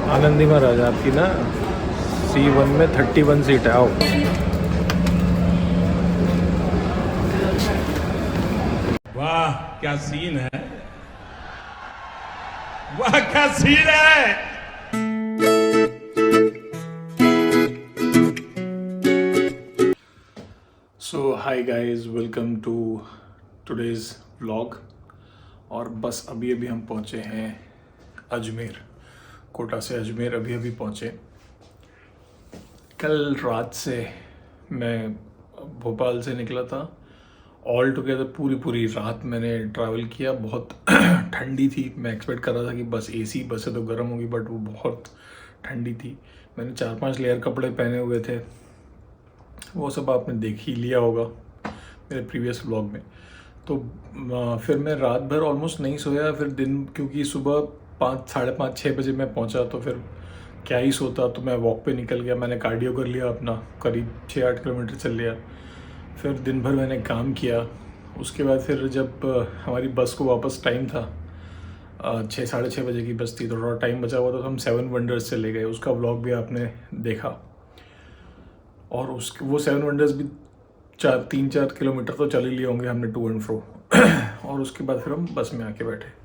आनंदी महाराज आपकी ना C1 में 31 सीट है। आओ। वाह क्या सीन है, वाह क्या सीन है। So hi guys, welcome to today's vlog. और बस अभी अभी हम पहुंचे हैं अजमेर। कोटा से अजमेर अभी अभी पहुंचे। कल रात से मैं भोपाल से निकला था। ऑल टुगेदर पूरी रात मैंने ट्रैवल किया। बहुत ठंडी थी। मैं एक्सपेक्ट कर रहा था कि बस एसी बस है तो गर्म होगी, बट वो बहुत ठंडी थी। मैंने 4-5 लेयर कपड़े पहने हुए थे। वो सब आपने देख ही लिया होगा मेरे प्रीवियस व्लॉग में। तो फिर मैं रात भर ऑलमोस्ट नहीं सोया। फिर दिन, क्योंकि सुबह 5, 5:30, 6 बजे मैं पहुंचा, तो फिर क्या ही सोता। तो मैं वॉक पे निकल गया। मैंने कार्डियो कर लिया अपना, करीब 6-8 किलोमीटर चल लिया। फिर दिन भर मैंने काम किया। उसके बाद फिर जब हमारी बस को वापस टाइम था, 6, 6:30 बजे की बस थी, तो थोड़ा टाइम बचा हुआ था, तो हम 7 वंडर्स चले गए। उसका व्लॉग भी आपने देखा। और वो 7 वंडर्स भी 3-4 किलोमीटर तो चल ही लिए होंगे हमने टू एंड फ्रो। और उसके बाद फिर हम बस में आके बैठे।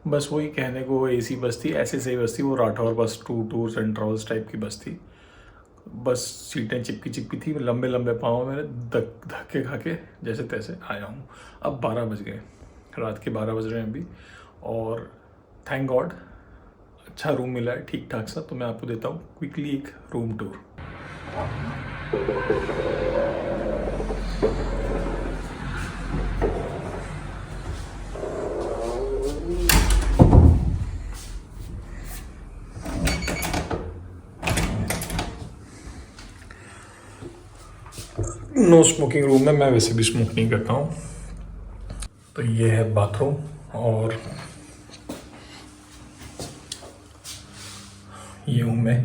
बस वही कहने को एसी बस थी, ऐसे सही बस थी वो। राठौर बस टूर्स एंड ट्रैवल्स टाइप की बस थी। बस सीटें चिपकी थी। लंबे लंबे पाँव मेरे धक्के खा के जैसे तैसे आया हूँ। अब 12 बज गए, रात के 12 बज रहे हैं अभी। और थैंक गॉड अच्छा रूम मिला है, ठीक ठाक सा। तो मैं आपको देता हूँ क्विकली एक room tour. No smoking room है, मैं वैसे भी स्मोक नहीं करता हूँ। तो ये है बाथरूम। और ये हूँ मैं।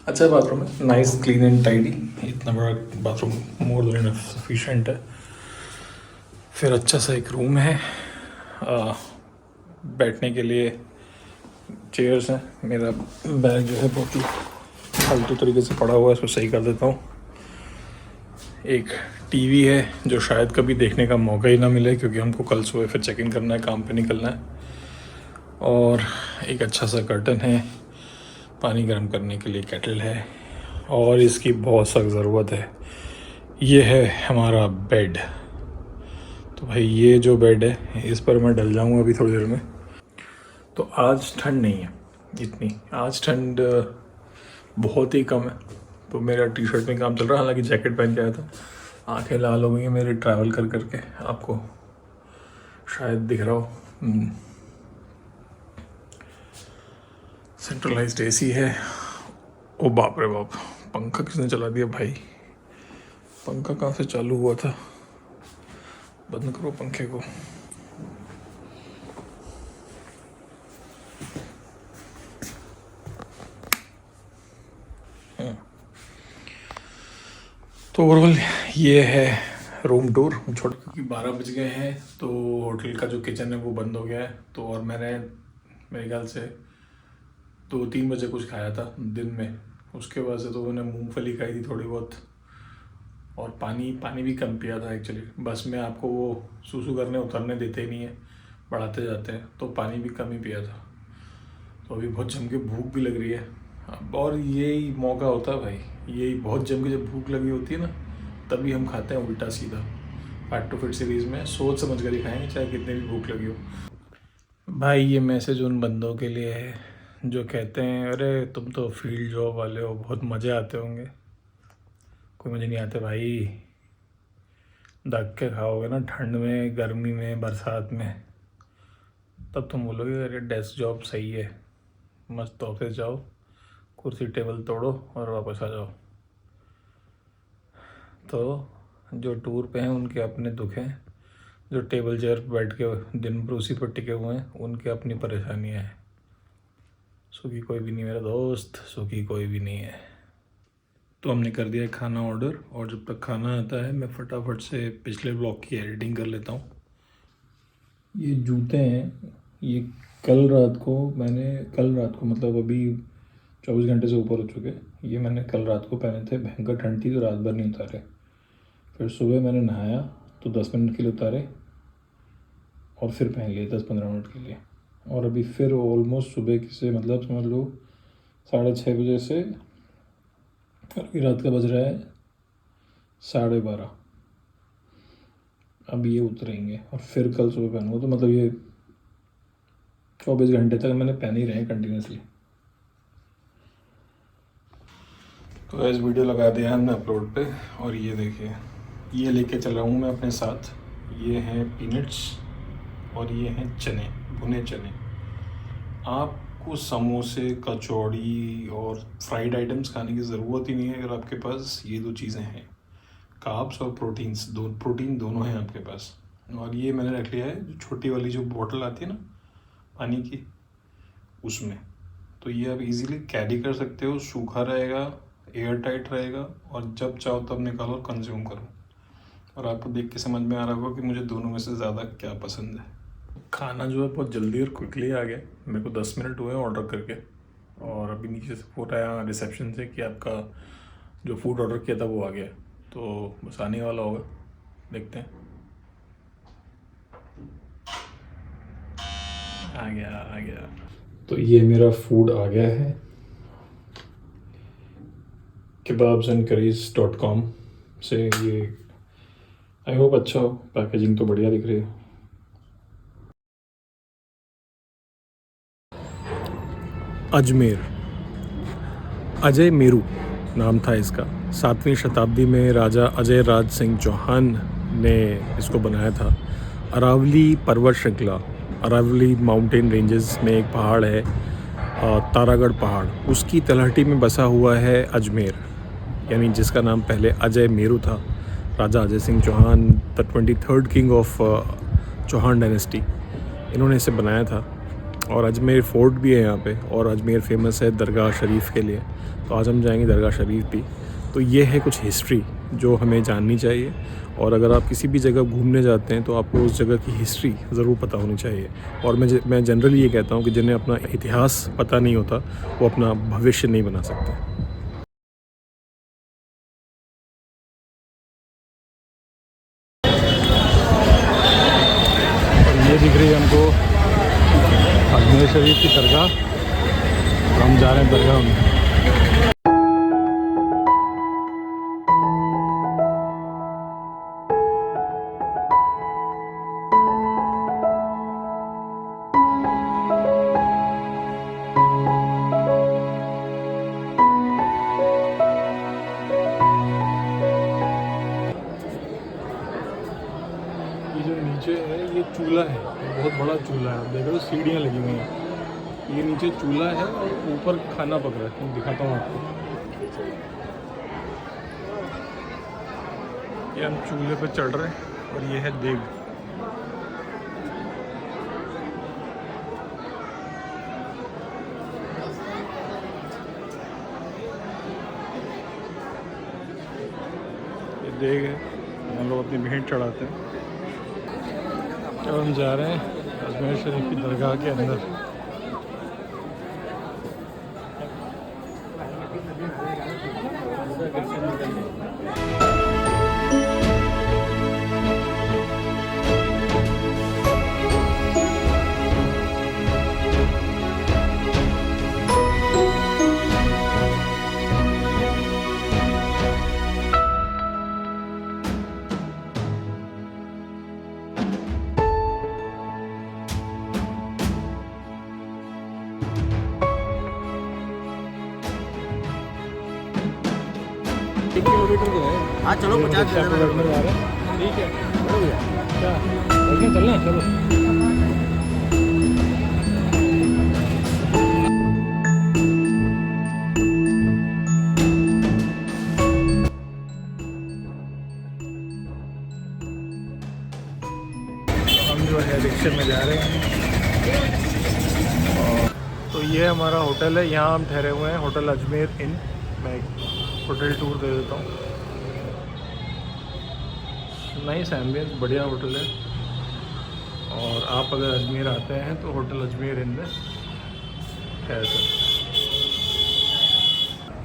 अच्छा बाथरूम है, नाइस क्लीन एंड टाइडी। इतना बड़ा bathroom more than enough sufficient है। फिर अच्छा सा एक रूम है। बैठने के लिए चेयर्स हैं। मेरा बैग जो है बहुत ही फालतू तरीके से पड़ा हुआ है, इसको सही कर देता हूँ। एक टीवी है जो शायद कभी देखने का मौका ही ना मिले, क्योंकि हमको कल सुबह फिर चेक इन करना है, काम पे निकलना है। और एक अच्छा सा कर्टन है। पानी गर्म करने के लिए केटल है। और इसकी बहुत सख्त ज़रूरत है, ये है हमारा बेड। तो भाई ये जो बेड है, इस पर मैं डल जाऊंगा अभी थोड़ी देर में। तो आज ठंड नहीं है इतनी, आज ठंड बहुत ही कम है। तो मेरा टी शर्ट में काम चल रहा है, हालांकि जैकेट पहन के आया था। आंखें लाल हो गई हैं मेरी ट्रैवल कर करके, आपको शायद दिख रहा हो। सेंट्रलाइज्ड एसी है। ओ बाप रे बाप, पंखा किसने चला दिया भाई? पंखा कहाँ से चालू हुआ था? बंद करो पंखे को। तो ओवरऑल ये है रूम टूर। छोटे क्योंकि 12 बज गए हैं, तो होटल का जो किचन है वो बंद हो गया है। तो और मैंने मेरे ख्याल से 2-3 बजे कुछ खाया था दिन में। उसके बाद से तो मैंने मूंगफली खाई थी थोड़ी बहुत। और पानी भी कम पिया था एक्चुअली। बस में आपको वो सूसू करने उतरने देते ही नहीं है, बढ़ाते जाते हैं, तो पानी भी कम ही पिया था। तो अभी बहुत जम के भूख भी लग रही है। और यही मौका होता है भाई, यही बहुत जम के जब भूख लगी होती है ना, तभी हम खाते हैं उल्टा सीधा। फैट टू फिट सीरीज़ में सोच समझ कर ही खाएंगे, चाहे कितनी भी भूख लगी हो। भाई ये मैसेज उन बंदों के लिए है जो कहते हैं अरे तुम तो फील्ड जॉब वाले हो, बहुत मज़े आते होंगे। कोई मज़े नहीं आते भाई। धक्के खाओगे ना ठंड में, गर्मी में, बरसात में, तब तुम बोलोगे अरे डेस्क जॉब सही है। मस्त ऑफिस जाओ, कुर्सी टेबल तोड़ो और वापस आ जाओ। तो जो टूर पे हैं उनके अपने दुख हैं, जो टेबल चेयर पर बैठ के दिन भर उसी पर टिके हुए हैं उनके अपनी परेशानियां हैं। सुखी कोई भी नहीं मेरा दोस्त, सुखी कोई भी नहीं है। तो हमने कर दिया है खाना ऑर्डर, और जब तक खाना आता है मैं फटाफट से पिछले ब्लॉग की एडिटिंग कर लेता हूँ। ये जूते हैं, ये कल रात को मतलब अभी 24 घंटे से ऊपर हो चुके। ये मैंने कल रात को पहने थे, भयंकर ठंड थी तो रात भर नहीं उतारे। फिर सुबह मैंने नहाया तो 10 मिनट के लिए उतारे और फिर पहन लिए 10-15 मिनट के लिए। और अभी फिर ऑलमोस्ट सुबह से मतलब समझ लो 6:30 बजे से अभी रात का बज रहा है 12:30। अब ये उतरेंगे और फिर कल सुबह पहनूंगा, तो मतलब ये 24 घंटे तक मैंने पहन ही रहे हैं कंटिन्यूसली। तो इस वीडियो लगा दिया हमने अपलोड पे। और ये देखिए, ये लेके चला हूँ मैं अपने साथ। ये हैं पीनट्स और ये हैं चने, भुने चने। आपको समोसे, कचौड़ी और फ्राइड आइटम्स खाने की ज़रूरत ही नहीं है अगर आपके पास ये दो चीज़ें हैं। कार्ब्स और प्रोटीन दोनों हैं आपके पास। और ये मैंने रख लिया है जो छोटी वाली जो बोतल आती है ना पानी की, उसमें। तो ये आप इजीली कैरी कर सकते हो, सूखा रहेगा, एयर टाइट रहेगा और जब चाहो तब निकालो और कंज्यूम करो। और आपको देख के समझ में आ रहा होगा कि मुझे दोनों में से ज़्यादा क्या पसंद है। खाना जो है बहुत जल्दी और क्विकली आ गया। मेरे को 10 मिनट हुए ऑर्डर करके, और अभी नीचे से फ़ोन आया रिसेप्शन से कि आपका जो फूड ऑर्डर किया था वो आ गया। तो बस आने वाला होगा, देखते हैं। आ गया। तो ये मेरा फूड आ गया है kebabsandcurries.com से। ये आई होप अच्छा हो, पैकेजिंग तो बढ़िया दिख रही है। अजमेर, अजय मेरू नाम था इसका। 7वीं शताब्दी में राजा अजय राज सिंह चौहान ने इसको बनाया था। अरावली पर्वत श्रृंखला, अरावली माउंटेन रेंजेस में एक पहाड़ है तारागढ़ पहाड़, उसकी तलहटी में बसा हुआ है अजमेर, यानी जिसका नाम पहले अजय मेरू था। राजा Ajay Singh Chauhan, the 23rd king of Chauhan dynasty, इन्होंने इसे बनाया था। और अजमेर फोर्ट भी है यहाँ पे, और अजमेर फेमस है दरगाह शरीफ के लिए। तो आज हम जाएंगे दरगाह शरीफ भी। तो ये है कुछ हिस्ट्री जो हमें जाननी चाहिए। और अगर आप किसी भी जगह घूमने जाते हैं तो आपको उस जगह की हिस्ट्री ज़रूर पता होनी चाहिए। और मैं जनरली ये कहता हूँ कि जिन्हें अपना इतिहास पता नहीं होता वो अपना भविष्य नहीं बना सकते। ये दिख रही है हमको अजमेर शरीफ की दरगाह, तो हम जा रहे हैं दरगाह में। ये जो नीचे है ये चूल्हा है, बहुत बड़ा चूल्हा है। देख रहे हो सीढ़ियाँ लगी हुई हैं। ये नीचे चूल्हा है और ऊपर खाना पक रहा है। दिखाता हूँ आपको। ये हम चूल्हे पे चढ़ रहे हैं और ये है देग। ये देग है, हम लोग अपनी भेंट चढ़ाते हैं। अब हम जा रहे हैं अजमेर शरीफ की दरगाह के अंदर। हाँ चलो 50 दे देना। ठीक है, क्या चलना है? चलो। हम जो है रिक्शे में जा रहे हैं। तो ये हमारा होटल है, यहाँ हम ठहरे हुए हैं, होटल अजमेर इन। मैं एक होटल टूर दे देता हूँ। नाइस एम्बियंस, बढ़िया होटल है। और आप अगर अजमेर आते हैं तो होटल अजमेर इन में ठहर सकते।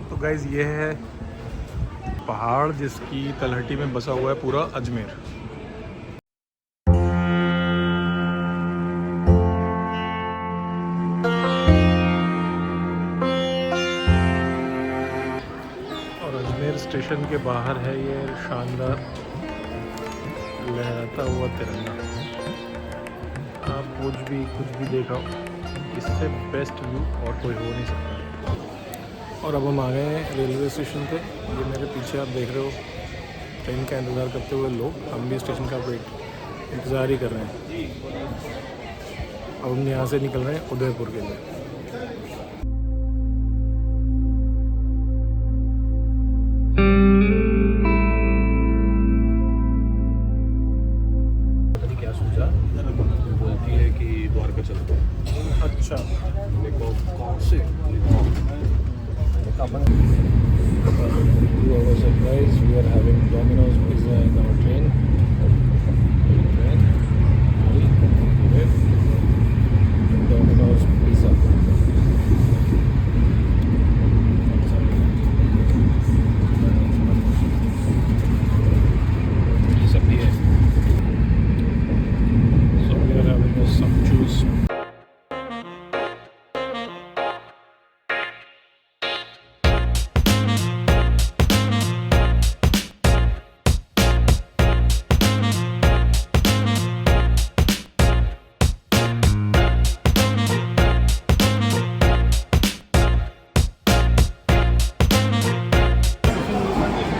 तो गाइज़ ये है पहाड़ जिसकी तलहटी में बसा हुआ है पूरा अजमेर। और अजमेर स्टेशन के बाहर है ये शानदार लहराता हुआ तिरंगा। आप कुछ भी देखा इससे बेस्ट व्यू और कोई हो नहीं सकता। और अब हम आ गए हैं रेलवे स्टेशन पे। ये मेरे पीछे आप देख रहे हो ट्रेन का इंतज़ार करते हुए लोग, हम भी स्टेशन का इंतज़ार ही कर रहे हैं। अब हम यहाँ से निकल रहे हैं उदयपुर के लिए। क्या सोचा बोलती है कि द्वारका चलते हैं। अच्छा देखो कौन से To our surprise, we are having Domino's pizza in our train. Domino's pizza. ये सब भी है। So we are having some juice.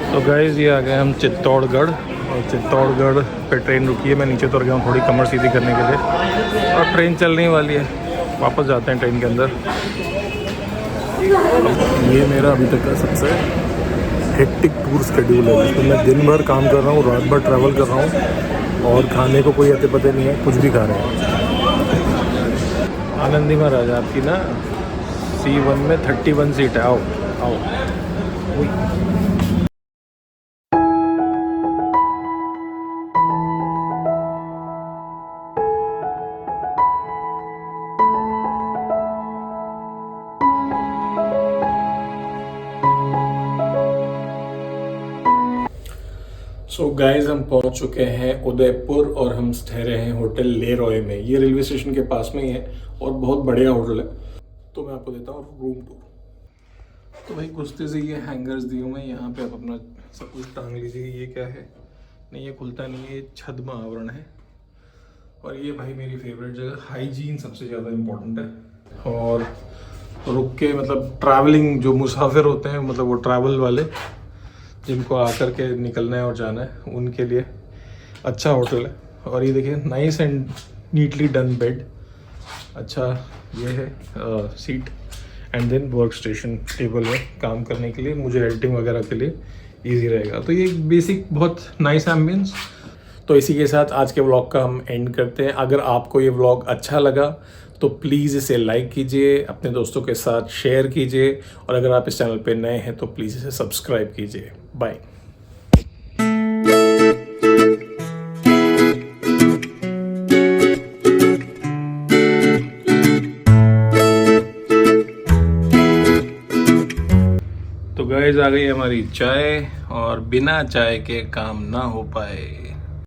तो गाइज़ ये आ गए हम चित्तौड़गढ़, और चित्तौड़गढ़ पे ट्रेन रुकी है। मैं नीचे उतर गया हूँ थोड़ी कमर सीधी करने के लिए, और ट्रेन चलने वाली है। वापस जाते हैं ट्रेन के अंदर। ये मेरा अभी तक का सबसे हेक्टिक टूर स्केड्यूल है, जिसमें मैं दिन भर काम कर रहा हूँ, रात भर ट्रैवल कर रहा हूँ, और खाने को कोई अते पते नहीं है, कुछ भी खा रहे हैं। आनंदी महाराज आपकी ना C1 में 31 सीट है। आओ आओ। सो गाइज हम पहुंच चुके हैं उदयपुर, और हम ठहरे हैं होटल ले रॉय में। ये रेलवे स्टेशन के पास में ही है और बहुत बढ़िया होटल है। तो मैं आपको देता हूँ रूम टूर। तो भाई कुश्ती से ये हैंगर्स दिए हुए हैं, यहाँ पे आप अपना सब कुछ टांग लीजिए। ये क्या है? नहीं, ये खुलता नहीं है, ये छद्म आवरण है। और ये भाई मेरी फेवरेट जगह, हाइजीन सबसे ज़्यादा इम्पोर्टेंट है। और रुक के मतलब ट्रैवलिंग जो मुसाफिर होते हैं, मतलब वो ट्रैवल वाले जिनको आकर के निकलना है और जाना है, उनके लिए अच्छा होटल है। और ये देखिए nice and neatly done bed. अच्छा ये है seat, and then work station table है काम करने के लिए, मुझे एडिटिंग वगैरह के लिए इजी रहेगा। तो ये बेसिक बहुत नाइस एम्बियंस। तो इसी के साथ आज के व्लॉग का हम एंड करते हैं। अगर आपको ये व्लॉग अच्छा लगा तो प्लीज़ इसे लाइक कीजिए, अपने दोस्तों के साथ शेयर कीजिए, और अगर आप इस चैनल पे नए हैं तो प्लीज़ इसे सब्सक्राइब कीजिए। बाय। तो गाइस आ गई हमारी चाय, और बिना चाय के काम ना हो पाए।